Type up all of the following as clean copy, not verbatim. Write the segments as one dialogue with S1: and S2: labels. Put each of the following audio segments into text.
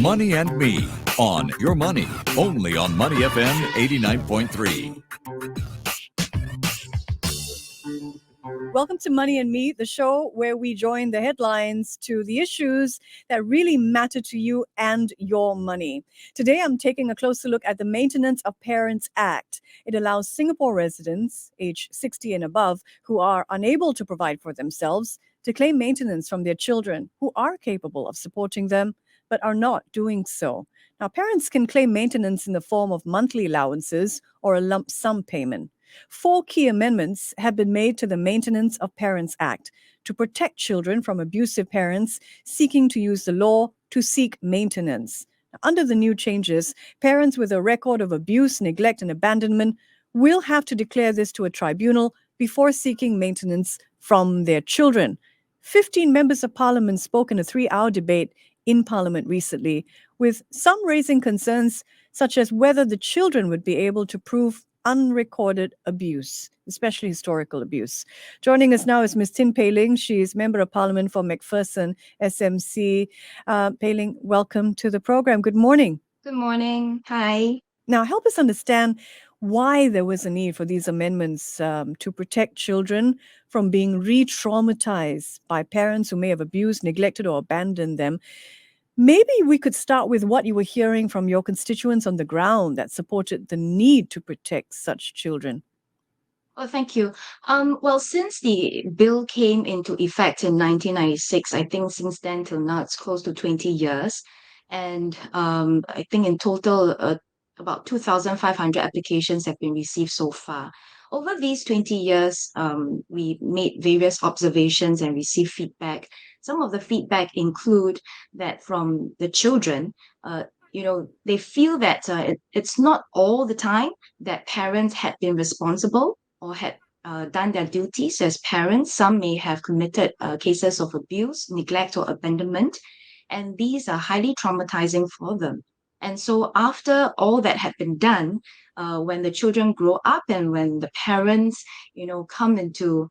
S1: Money and Me on Your Money, only on Money FM 89.3.
S2: Welcome to Money and Me, the show where we join the headlines to the issues that really matter to you and your money. Today, I'm taking a closer look at the Maintenance of Parents Act. It allows Singapore residents, aged 60 and above, who are unable to provide for themselves, to claim maintenance from their children who are capable of supporting them, but are not doing so. Now, parents can claim maintenance in the form of monthly allowances or a lump sum payment. 4 key amendments have been made to the Maintenance of Parents Act to protect children from abusive parents seeking to use the law to seek maintenance. Now, under the new changes, parents with a record of abuse, neglect, and abandonment will have to declare this to a tribunal before seeking maintenance from their children. 15 members of parliament spoke in a 3-hour debate in parliament recently, with some raising concerns such as whether the children would be able to prove unrecorded abuse, especially historical abuse. Joining us now is Ms Tin Pei Ling. She is Member of Parliament for MacPherson SMC. Pei Ling, welcome to the program. Good morning.
S3: Good morning. Hi.
S2: Now, help us understand why there was a need for these amendments to protect children from being re-traumatized by parents who may have abused, neglected, or abandoned them. Maybe we could start with what you were hearing from your constituents on the ground that supported the need to protect such children.
S3: Well, thank you. Well, since the bill came into effect in 1996, I think since then till now it's close to 20 years. And I think in total, about 2,500 applications have been received so far. Over these 20 years, we made various observations and received feedback. Some of the feedback include that from the children, they feel that it's not all the time that parents had been responsible or had done their duties as parents. Some may have committed cases of abuse, neglect, or abandonment, and these are highly traumatizing for them. And so after all that had been done, when the children grow up and when the parents, come into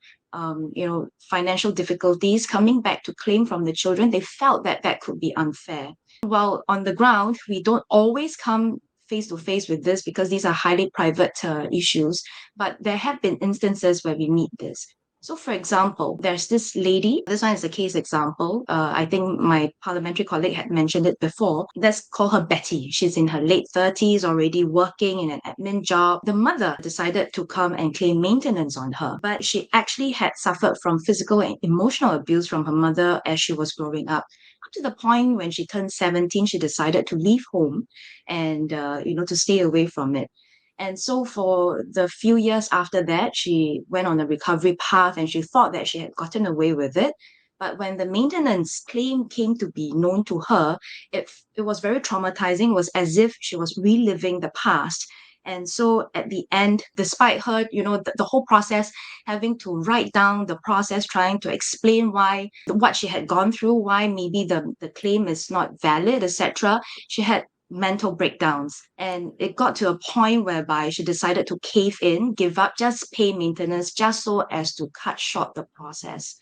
S3: financial difficulties, coming back to claim from the children, they felt that that could be unfair. While on the ground, we don't always come face to face with this because these are highly private issues, but there have been instances where we meet this. So, for example, there's this lady, this one is a case example. I think my parliamentary colleague had mentioned it before. Let's call her Betty. She's in her late 30s, already working in an admin job. The mother decided to come and claim maintenance on her, but she actually had suffered from physical and emotional abuse from her mother as she was growing up. Up to the point when she turned 17, she decided to leave home and, to stay away from it. And so for the few years after that, she went on a recovery path and she thought that she had gotten away with it. But when the maintenance claim came to be known to her, it was very traumatizing. It was as if she was reliving the past. And so at the end, despite her, the whole process, having to write down the process, trying to explain what she had gone through, why maybe the claim is not valid, etc., she had mental breakdowns. And it got to a point whereby she decided to cave in, give up, just pay maintenance, just so as to cut short the process.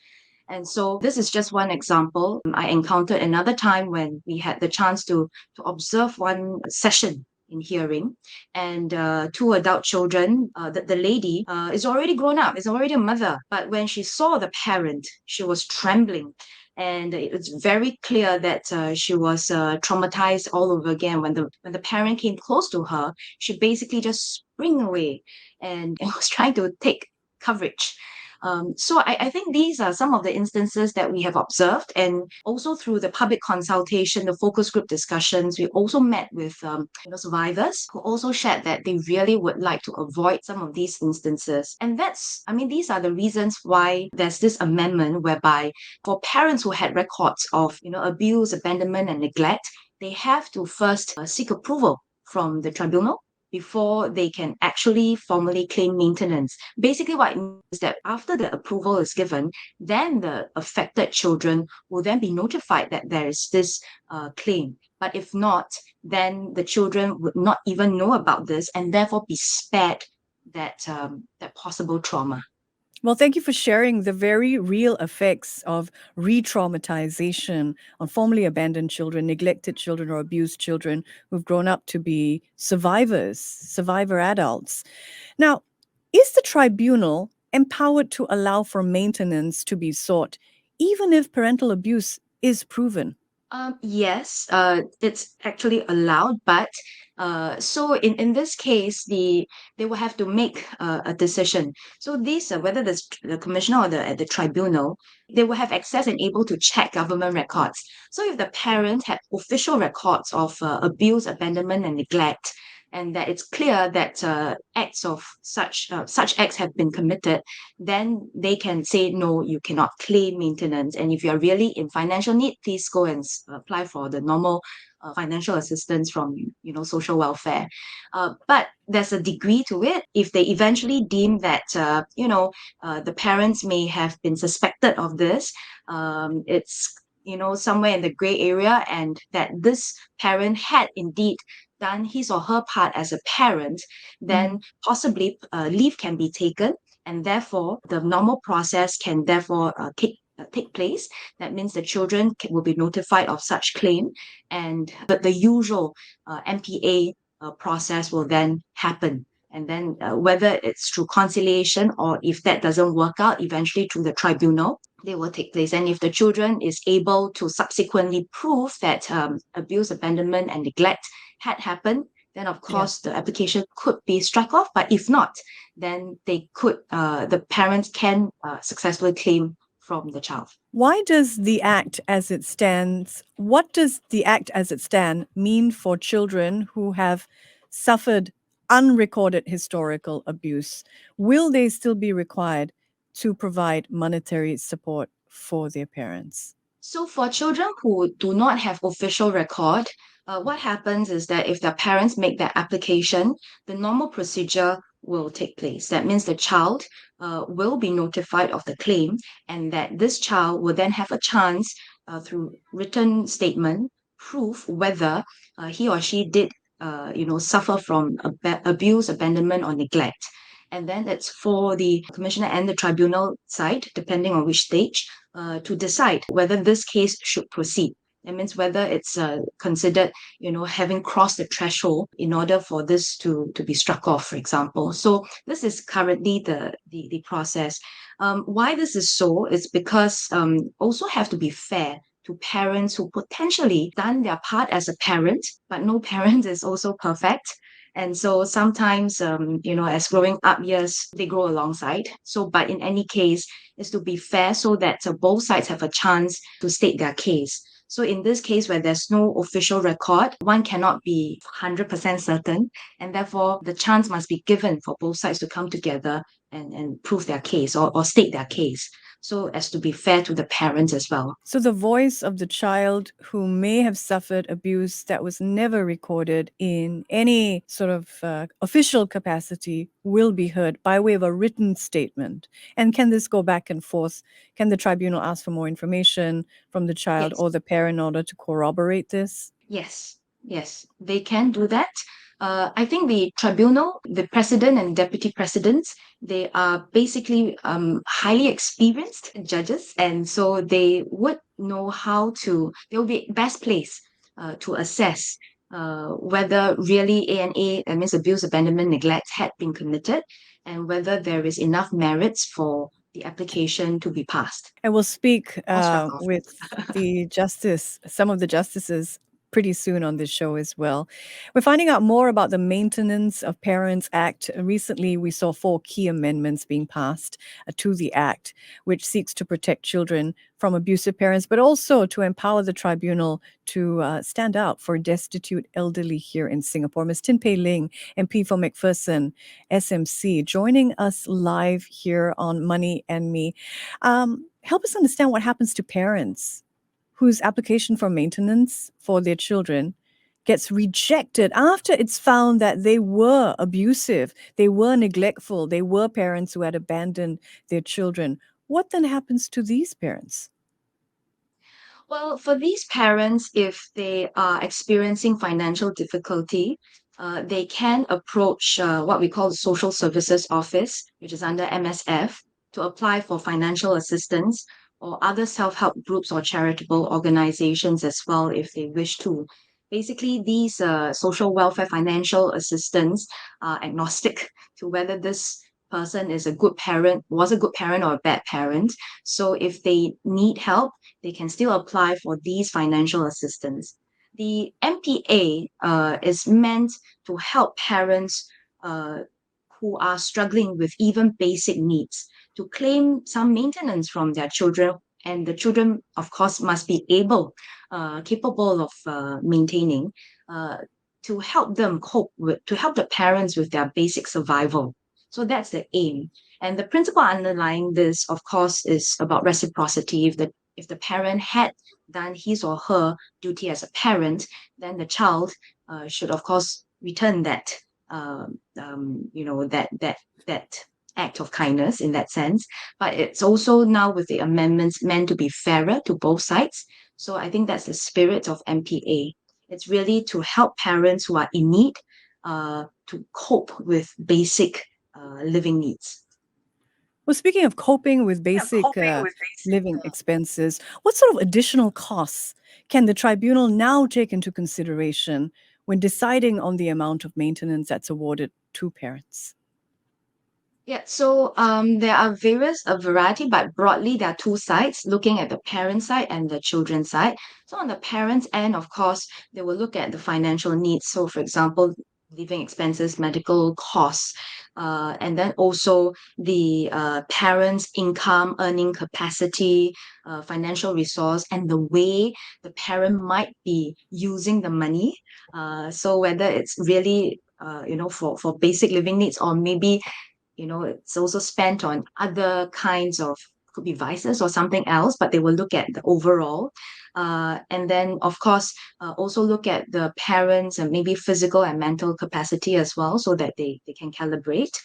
S3: And so this is just one example. I encountered another time when we had the chance to observe one session in hearing, and 2 adult children. The lady is already grown up, is already a mother. But when she saw the parent, she was trembling. And it's very clear that she was traumatized all over again. When the parent came close to her, she basically just sprang away and was trying to take coverage. So I think these are some of the instances that we have observed, and also through the public consultation, the focus group discussions, we also met with survivors who also shared that they really would like to avoid some of these instances. And these are the reasons why there's this amendment whereby for parents who had records of abuse, abandonment, and neglect, they have to first seek approval from the tribunal before they can actually formally claim maintenance. Basically, what it means is that after the approval is given, then the affected children will then be notified that there is this claim. But if not, then the children would not even know about this and therefore be spared that possible trauma.
S2: Well, thank you for sharing the very real effects of re traumatization on formerly abandoned children, neglected children, or abused children who've grown up to be survivors, survivor adults. Now, is the tribunal empowered to allow for maintenance to be sought, even if parental abuse is proven?
S3: Yes, it's actually allowed, but so in this case, they will have to make a decision. So these, whether the commissioner or the tribunal, they will have access and able to check government records. So if the parent had official records of abuse, abandonment, and neglect, and that it's clear that acts of such acts have been committed, then they can say no, you cannot claim maintenance. And if you are really in financial need, please go and apply for the normal financial assistance from social welfare. But there's a degree to it. If they eventually deem that the parents may have been suspected of this, it's somewhere in the gray area, and that this parent had indeed done his or her part as a parent, then possibly leave can be taken, and therefore the normal process can therefore take place. That means the children will be notified of such claim, and but the usual MPA process will then happen. And then whether it's through conciliation or if that doesn't work out, eventually through the tribunal, they will take place. And if the children is able to subsequently prove that abuse, abandonment, and neglect had happened, then of
S2: Yeah.
S3: course the application could be struck off. But if not, then the parents can successfully claim from the child.
S2: Why does the Act as it stands, what does the Act as it stands mean for children who have suffered unrecorded historical abuse? Will they still be required to provide monetary support for their parents?
S3: So for children who do not have official record, what happens is that if their parents make their application, the normal procedure will take place. That means the child will be notified of the claim, and that this child will then have a chance through written statement prove whether he or she did suffer from abuse, abandonment, or neglect. And then it's for the commissioner and the tribunal side, depending on which stage, to decide whether this case should proceed. That means whether it's considered, having crossed the threshold in order for this to be struck off, for example. So this is currently the process. Why this is so is because also have to be fair to parents who potentially done their part as a parent, but no parent is also perfect. And so sometimes, as growing up years, they grow alongside. So, but in any case, is to be fair so that both sides have a chance to state their case. So in this case, where there's no official record, one cannot be 100% certain, and therefore the chance must be given for both sides to come together and prove their case or state their case, so as to be fair to the parents as well.
S2: So the voice of the child who may have suffered abuse that was never recorded in any sort of official capacity will be heard by way of a written statement. And can this go back and forth? Can the tribunal ask for more information from the child
S3: Yes.
S2: or the parent in order to corroborate this?
S3: Yes, they can do that. I think the tribunal, the president and deputy presidents, they are basically highly experienced judges, and so they would know they will be best placed to assess whether really A&A, that means abuse, abandonment, neglect, had been committed, and whether there is enough merits for the application to be passed
S2: And we'll speak
S3: or struck off.
S2: with some of the justices pretty soon on this show as well. We're finding out more about the Maintenance of Parents Act. Recently, we saw 4 key amendments being passed to the Act, which seeks to protect children from abusive parents, but also to empower the tribunal to stand out for destitute elderly here in Singapore. Ms Tin Pei Ling, MP for MacPherson SMC, joining us live here on Money and Me. Help us understand what happens to parents whose application for maintenance for their children gets rejected after it's found that they were abusive, they were neglectful, they were parents who had abandoned their children. What then happens to these parents?
S3: Well, for these parents, if they are experiencing financial difficulty, they can approach what we call the Social Services Office, which is under MSF, to apply for financial assistance or other self-help groups or charitable organizations as well if they wish to. Basically, these social welfare financial assistance are agnostic to whether this person is a good parent, was a good parent or a bad parent. So if they need help, they can still apply for these financial assistance. The MPA is meant to help parents who are struggling with even basic needs to claim some maintenance from their children, and the children, of course, must be capable of maintaining, uh, to help them cope with, to help the parents with their basic survival. So that's the aim. And the principle underlying this, of course, is about reciprocity. If the parent had done his or her duty as a parent, then the child should, of course, return that, that act of kindness in that sense. But it's also now with the amendments meant to be fairer to both sides. So I think that's the spirit of MPA. It's really to help parents who are in need to cope with basic living needs.
S2: Well, speaking of coping with basic living expenses, what sort of additional costs can the tribunal now take into consideration when deciding on the amount of maintenance that's awarded to parents?
S3: Yeah, so there are a variety, but broadly there are two sides, looking at the parent side and the children's side. So on the parents' end, of course, they will look at the financial needs. So for example, living expenses, medical costs, and then also the parents' income, earning capacity, financial resource, and the way the parent might be using the money. So whether it's really for basic living needs, or maybe it's also spent on other kinds of, could be vices or something else, but they will look at the overall. And then, of course, also look at the parents and maybe physical and mental capacity as well, so that they can calibrate.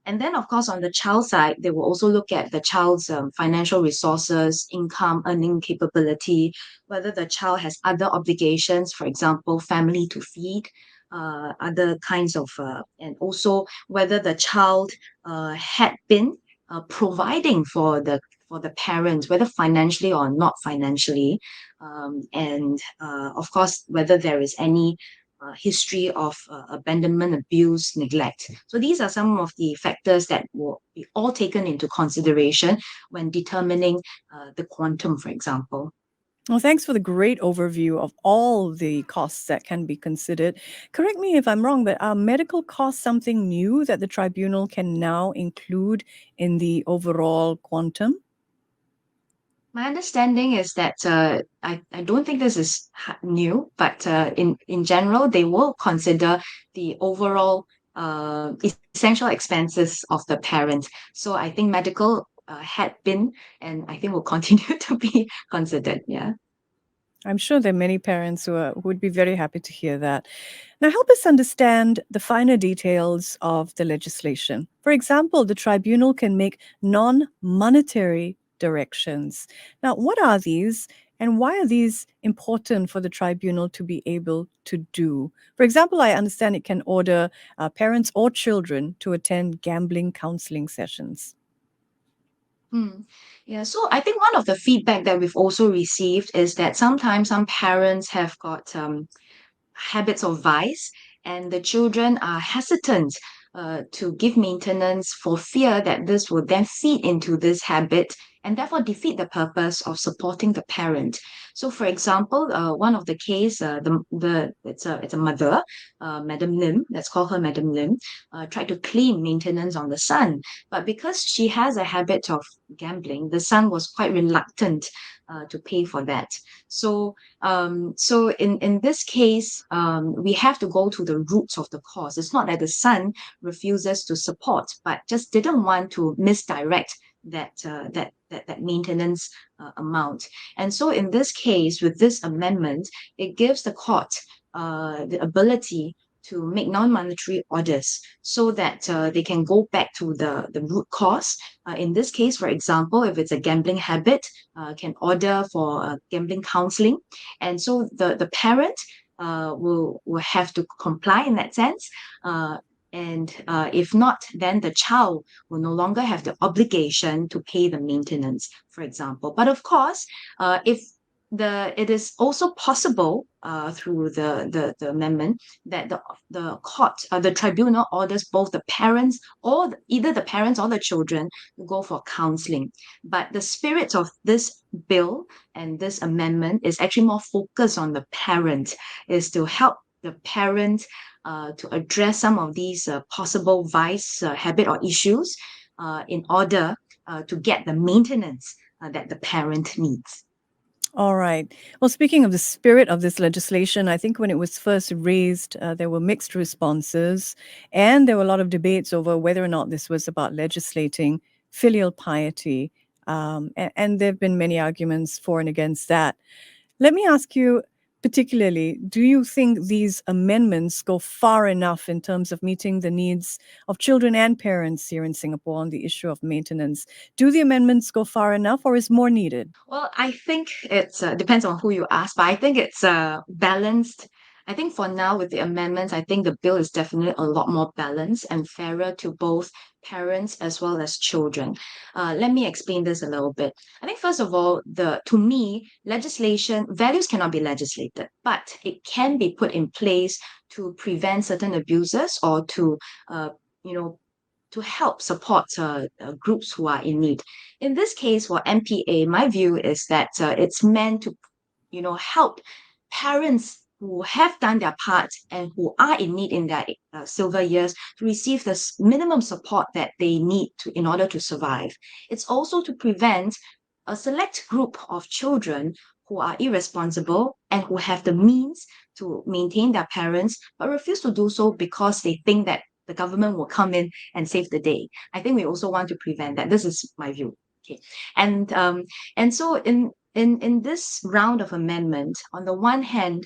S3: And then, of course, on the child side, they will also look at the child's financial resources, income, earning capability, whether the child has other obligations, for example, family to feed, other kinds of, and also whether the child had been providing for the parents, whether financially or not financially, and of course whether there is any history of abandonment, abuse, neglect. So these are some of the factors that will be all taken into consideration when determining the quantum, for example.
S2: Well, thanks for the great overview of all the costs that can be considered. Correct me if I'm wrong, but are medical costs something new that the tribunal can now include in the overall quantum?
S3: My understanding is that I don't think this is new, but in general, they will consider the overall essential expenses of the parent. So I think medical had been, and I think will continue to be considered. Yeah.
S2: I'm sure there are many parents who would be very happy to hear that. Now, help us understand the finer details of the legislation. For example, the tribunal can make non monetary directions. Now, what are these, and why are these important for the tribunal to be able to do? For example, I understand it can order parents or children to attend gambling counseling sessions.
S3: Hmm. Yeah, so I think one of the feedback that we've also received is that sometimes some parents have got habits of vice, and the children are hesitant to give maintenance for fear that this will then feed into this habit and therefore defeat the purpose of supporting the parent. So, for example, one of the case, the it's a mother, Madam Lim, let's call her Madam Lim, tried to claim maintenance on the son, but because she has a habit of gambling, the son was quite reluctant to pay for that. So in this case, we have to go to the roots of the cause. It's not that the son refuses to support, but just didn't want to misdirect that maintenance amount. And so in this case, with this amendment, it gives the court the ability to make non-monetary orders so that they can go back to the root cause. In this case, for example, if it's a gambling habit, can order for gambling counseling. And so the parent will have to comply in that sense. And if not, then the child will no longer have the obligation to pay the maintenance, for example. But of course, if it is also possible through the amendment that the court, the tribunal orders both the parents or either the parents or the children to go for counseling. But the spirit of this bill and this amendment is actually more focused on the parent, is to help the parent to address some of these possible vice, habit, or issues in order to get the maintenance that the parent needs.
S2: All right. Well, speaking of the spirit of this legislation, I think when it was first raised, there were mixed responses, and there were a lot of debates over whether or not this was about legislating filial piety. And there have been many arguments for and against that. Let me ask you particularly, do you think these amendments go far enough in terms of meeting the needs of children and parents here in Singapore on the issue of maintenance? Do the amendments go far enough, or is more needed?
S3: Well, I think it depends on who you ask, but I think it's balanced. I think for now, with the amendments, I think the bill is definitely a lot more balanced and fairer to both parents as well as children. Let me explain this a little bit. I think first of all, to me, legislation values cannot be legislated, but it can be put in place to prevent certain abuses or to you know to help support groups who are in need. In this case, for MPA, my view is that it's meant to, help parents who have done their part and who are in need in their silver years to receive the minimum support that they need in order to survive. It's also to prevent a select group of children who are irresponsible and who have the means to maintain their parents but refuse to do so because they think that the government will come in and save the day. I think we also want to prevent that. This is my view. Okay, and so in this round of amendment, on the one hand,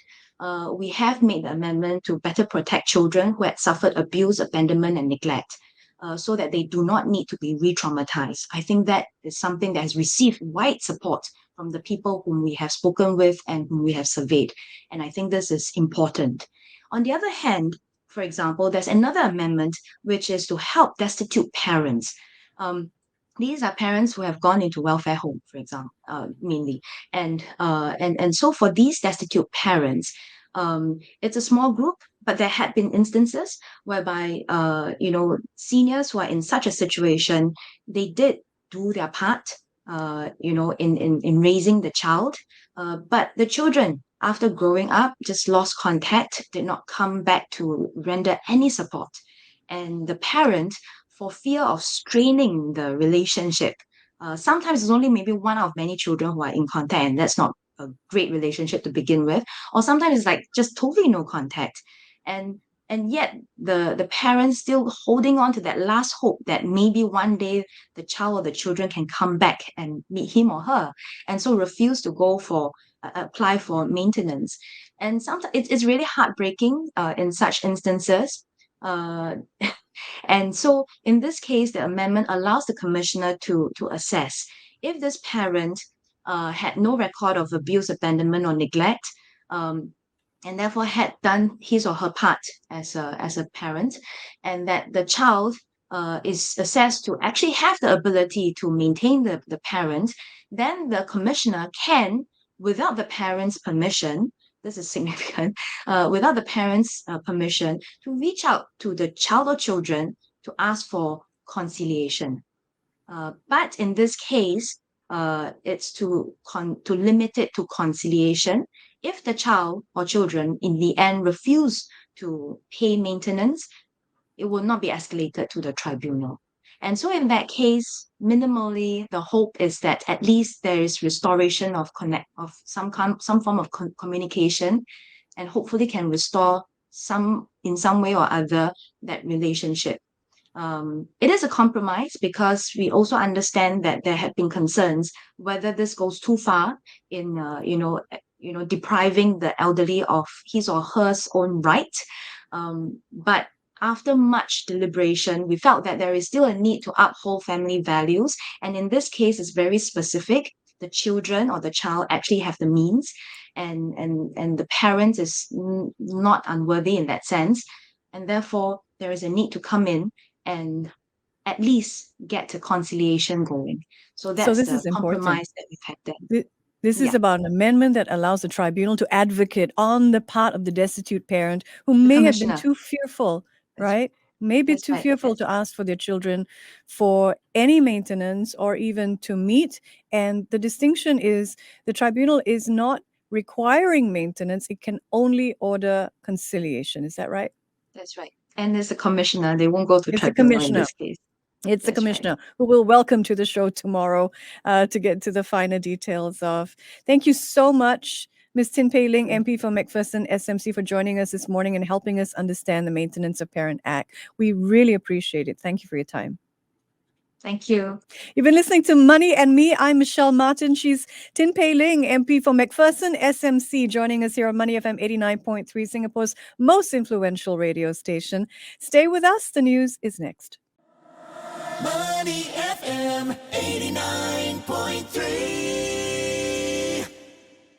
S3: we have made the amendment to better protect children who had suffered abuse, abandonment, and neglect. So that they do not need to be re-traumatized. I think that is something that has received wide support from the people whom we have spoken with and whom we have surveyed. And I think this is important. On the other hand, for example, there's another amendment which is to help destitute parents. These are parents who have gone into welfare home, for example, mainly, and so for these destitute parents, it's a small group, but there had been instances whereby seniors who are in such a situation, they did do their part, in raising the child, but the children, after growing up, just lost contact, did not come back to render any support. And the parent, for fear of straining the relationship, sometimes it's only maybe one out of many children who are in contact, and that's not a great relationship to begin with. Or sometimes it's like just totally no contact. And yet the parents still holding on to that last hope that maybe one day the child or the children can come back and meet him or her, and so refuse to go for apply for maintenance. And sometimes it's really heartbreaking in such instances. And so in this case, the amendment allows the commissioner to assess if this parent had no record of abuse, abandonment, or neglect, and therefore had done his or her part as a parent, and that the child is assessed to actually have the ability to maintain the parent, then the commissioner can, without the parent's permission, this is significant, without the parents' permission, to reach out to the child or children to ask for conciliation. But in this case, it's to limit it to conciliation. If the child or children in the end refuse to pay maintenance, it will not be escalated to the tribunal. And so in that case, minimally, the hope is that at least there is restoration of some form of communication, and hopefully can restore in some way or other that relationship. It is a compromise because we also understand that there have been concerns whether this goes too far in depriving the elderly of his or her own right. But after much deliberation, we felt that there is still a need to uphold family values. And in this case, it's very specific. The children or the child actually have the means, and the parent is not unworthy in that sense. And therefore, there is a need to come in and at least get a conciliation going. So
S2: So
S3: that's
S2: this
S3: the
S2: is important.
S3: compromise that we've had then.
S2: This is
S3: Yeah,
S2: about an amendment that allows the tribunal to advocate on the part of the destitute parent who
S3: the
S2: may have been
S3: commissioner.
S2: too fearful,
S3: That's
S2: right? May be
S3: that's
S2: too
S3: right.
S2: fearful to ask for their children for any maintenance or even to meet. And the distinction is the tribunal is not requiring maintenance, it can only order conciliation. Is that right?
S3: That's right. And as a commissioner, they won't go to
S2: It's the
S3: tribunal in
S2: commissioner.
S3: this case.
S2: It's the
S3: That's right.
S2: commissioner who we'll welcome to the show tomorrow to get to the finer details of. Thank you so much, Ms. Tin Pei Ling, MP for MacPherson SMC, for joining us this morning and helping us understand the Maintenance of Parent Act. We really appreciate it. Thank you for your time.
S3: Thank you.
S2: You've been listening to Money and Me. I'm Michelle Martin. She's Tin Pei Ling, MP for MacPherson SMC, joining us here on Money FM 89.3, Singapore's most influential radio station. Stay with us. The news is next.
S4: Money FM 89.3.